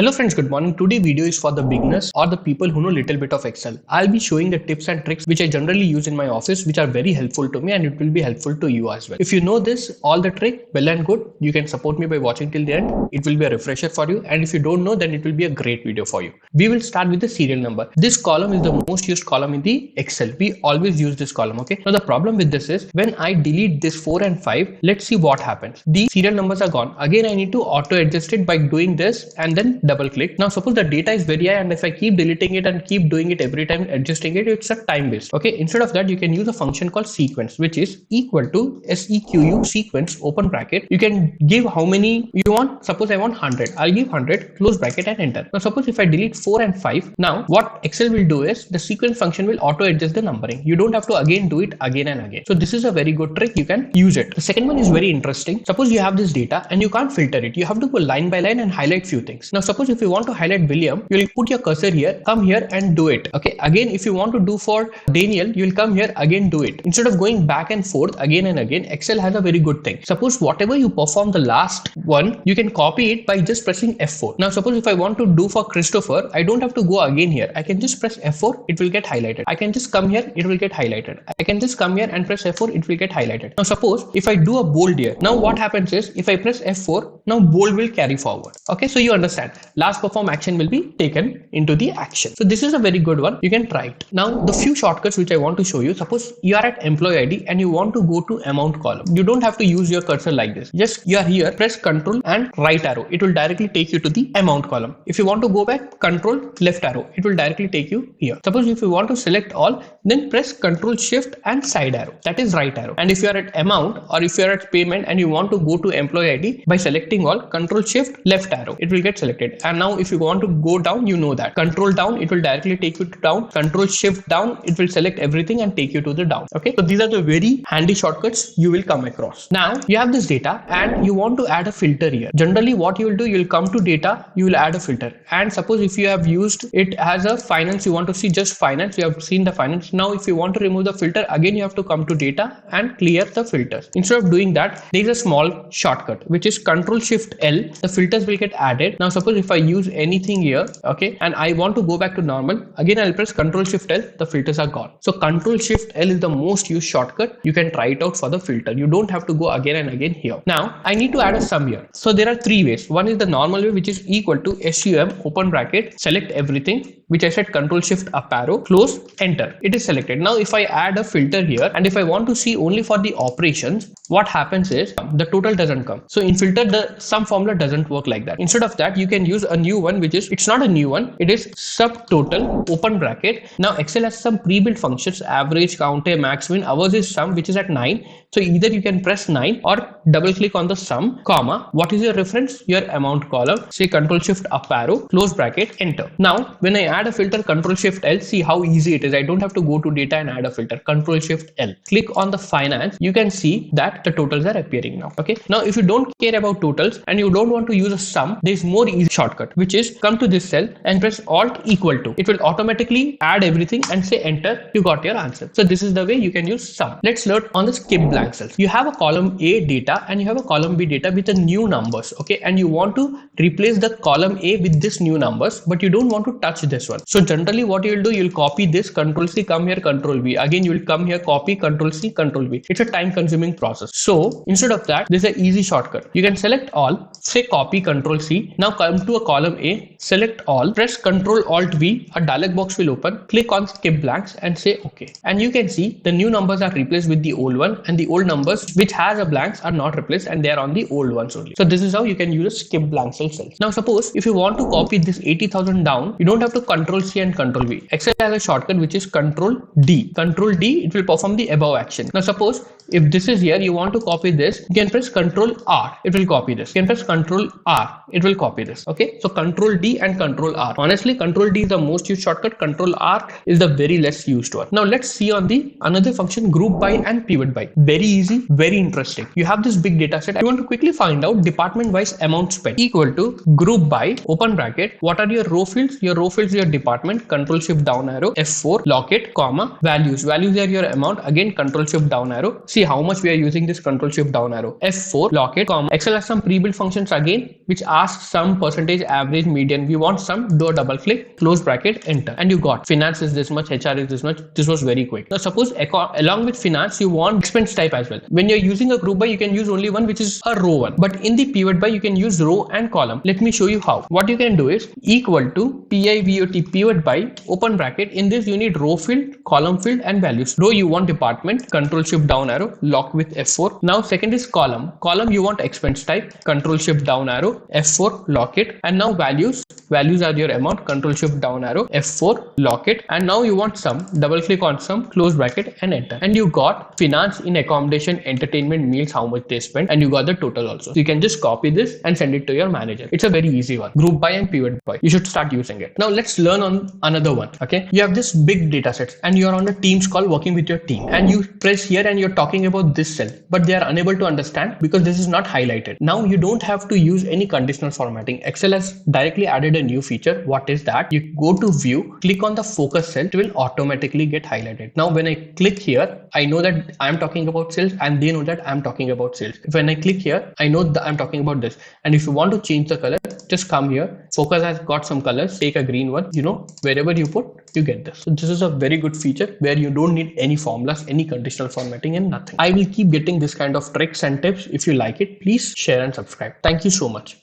Hello friends, good morning. Today's video is for the beginners or the people who know little bit of Excel. I'll be showing the tips and tricks which I generally use in my office, which are very helpful to me and it will be helpful to you as well. If you know this, all the trick, well and good, you can support me by watching till the end. It will be a refresher for you, and if you don't know, then it will be a great video for you. We will start with the serial number. This column is the most used column in the Excel. We always use this column, okay? Now the problem with this is when I delete this 4 and 5, let's see what happens. The serial numbers are gone. Again, I need to auto adjust it by doing this and then double click. Now suppose the data is very high and if I keep deleting it and keep doing it every time, adjusting it, it's a time waste. Okay, instead of that you can use a function called sequence, which is equal to sequ sequence open bracket. You can give how many you want. Suppose I want 100, I'll give 100 close bracket and enter. Now suppose if I delete 4 and 5, now what Excel will do is the sequence function will auto adjust the numbering. You don't have to again do it again and again. So this is a very good trick, you can use it. The second one is very interesting. Suppose you have this data and you can't filter it, you have to go line by line and highlight few things. Now suppose if you want to highlight William, you will put your cursor here, come here and do it. Okay, again if you want to do for Daniel, you will come here, again do it. Instead of going back and forth again and again, Excel has a very good thing. Suppose whatever you perform the last one, you can copy it by just pressing F4. Now suppose if I want to do for Christopher, I don't have to go again here. I can just press F4, it will get highlighted. I can just come here, it will get highlighted. I can just come here and press F4, it will get highlighted. Now suppose if I do a bold here, now what happens is if I press F4, now bold will carry forward. Okay, so you understand, last perform action will be taken into the action. So this is a very good one, you can try it. Now the few shortcuts which I want to show you. Suppose you are at employee ID and you want to go to amount column. You don't have to use your cursor like this. Just you are here, press Ctrl and right arrow, it will directly take you to the amount column. If you want to go back, Ctrl left arrow, it will directly take you here. Suppose if you want to select all, then press Ctrl shift and side arrow, that is right arrow. And if you are at amount or if you are at payment and you want to go to employee ID, by selecting all, Ctrl shift left arrow, it will get selected. And now if you want to go down, you know that Ctrl down, it will directly take you to down. Ctrl shift down, it will select everything and take you to the down. Okay, so these are the very handy shortcuts you will come across. Now you have this data and you want to add a filter here. Generally what you will do, you will come to data, you will add a filter. And suppose if you have used it as a finance, you want to see just finance, you have seen the finance. Now if you want to remove the filter, again you have to come to data and clear the filters. Instead of doing that, there is a small shortcut which is Ctrl shift L. The filters will get added. Now suppose if I use anything here, okay, and I want to go back to normal, again I'll press Ctrl shift L, the filters are gone. So Ctrl shift L is the most used shortcut. You can try it out for the filter. You don't have to go again and again here. Now I need to add a sum here. So there are three ways. One is the normal way, which is equal to sum open bracket, select everything, which I said Ctrl shift up arrow, close, enter. It is selected. Now if I add a filter here and if I want to see only for the operations, what happens is the total doesn't come. So in filter, the sum formula doesn't work like that. Instead of that, you can use a new one, which is, it's not a new one, it is subtotal open bracket. Now Excel has some pre-built functions, average, counter, max, min. Ours is sum, which is at 9. So either you can press 9 or double click on the sum, comma, what is your reference? Your amount column, say Ctrl shift up arrow, close bracket, enter. Now when I add a filter, Ctrl shift L, see how easy it is. I don't have to go to data and add a filter. Ctrl shift L, click on the finance, you can see that the totals are appearing now. Okay, now if you don't care about totals and you don't want to use a sum, there is more easy shortcut, which is come to this cell and press Alt equal to. It will automatically add everything and say enter, you got your answer. So this is the way you can use sum. Let's learn on the skip blank cells. You have a column A data and you have a column B data with the new numbers, okay, and you want to replace the column A with this new numbers, but you don't want to touch this one. So generally what you will do, you'll copy this, Ctrl C, come here, Ctrl V, again you will come here, copy, Ctrl C, Ctrl V. It's a time consuming process. So instead of that, there's an easy shortcut. You can select all, say copy, Ctrl C, now come to a column A, select all, press Ctrl Alt V, a dialog box will open, click on skip blanks and say okay. And you can see the new numbers are replaced with the old one and the old numbers which has a blanks are not replaced and they are on the old ones only. So this is how you can use a skip blank cells. Now suppose if you want to copy this 80,000 down, you don't have to Ctrl C and Ctrl V. Excel has a shortcut which is Ctrl D. Ctrl D, it will perform the above action. Now suppose if this is here, you want to copy this, you can press Ctrl R, it will copy this. You can press Ctrl R, it will copy this. Okay, so Ctrl D and Ctrl R. Honestly, Ctrl D is the most used shortcut, Ctrl R is the very less used one. Now let's see on the another function, group by and pivot by. Very very easy, very interesting. You have this big data set. You want to quickly find out department wise amount spent equal to group by open bracket. What are your row fields? Your row fields, your department, control shift down arrow, F4, lock it, comma, values. Values are your amount. Again, control shift down arrow. See how much we are using this control shift down arrow, F4, lock it, comma. Excel has some pre-built functions again, which asks some percentage, average, median. We want some, do a double click, close bracket, enter. And you got finance is this much, HR is this much. This was very quick. Now suppose along with finance, you want expense type as well. When you're using a group by, you can use only one, which is a row one. But in the pivot by, you can use row and column. Let me show you how. What you can do is equal to pivot by open bracket. In this, you need row field, column field, and values. Row you want department, control shift down arrow, lock with F4. Now second is column. Column you want expense type, control shift down arrow, F4, lock it. And now values. Values are your amount, control shift down arrow, F4, lock it. And now you want sum, double click on sum, close bracket, and enter. And you got finance in accommodation, entertainment, meals, how much they spent, and you got the total also. So you can just copy this and send it to your manager. It's a very easy one. Group by and pivot by. You should start using it. Now let's learn on another one. Okay. You have this big data set and you're on a Teams call working with your team, and you press here and you're talking about this cell, but they are unable to understand because this is not highlighted. Now you don't have to use any conditional formatting. Excel has directly added a new feature. What is that? You go to view, click on the focus cell, it will automatically get highlighted. Now when I click here, I know that I'm talking about sales and they know that I'm talking about sales. When I click here, I know that I'm talking about this. And if you want to change the color, just come here. Focus has got some colors. Take a green one. You know, wherever you put, you get this. So this is a very good feature where you don't need any formulas, any conditional formatting, and nothing. I will keep getting this kind of tricks and tips. If you like it, please share and subscribe. Thank you so much.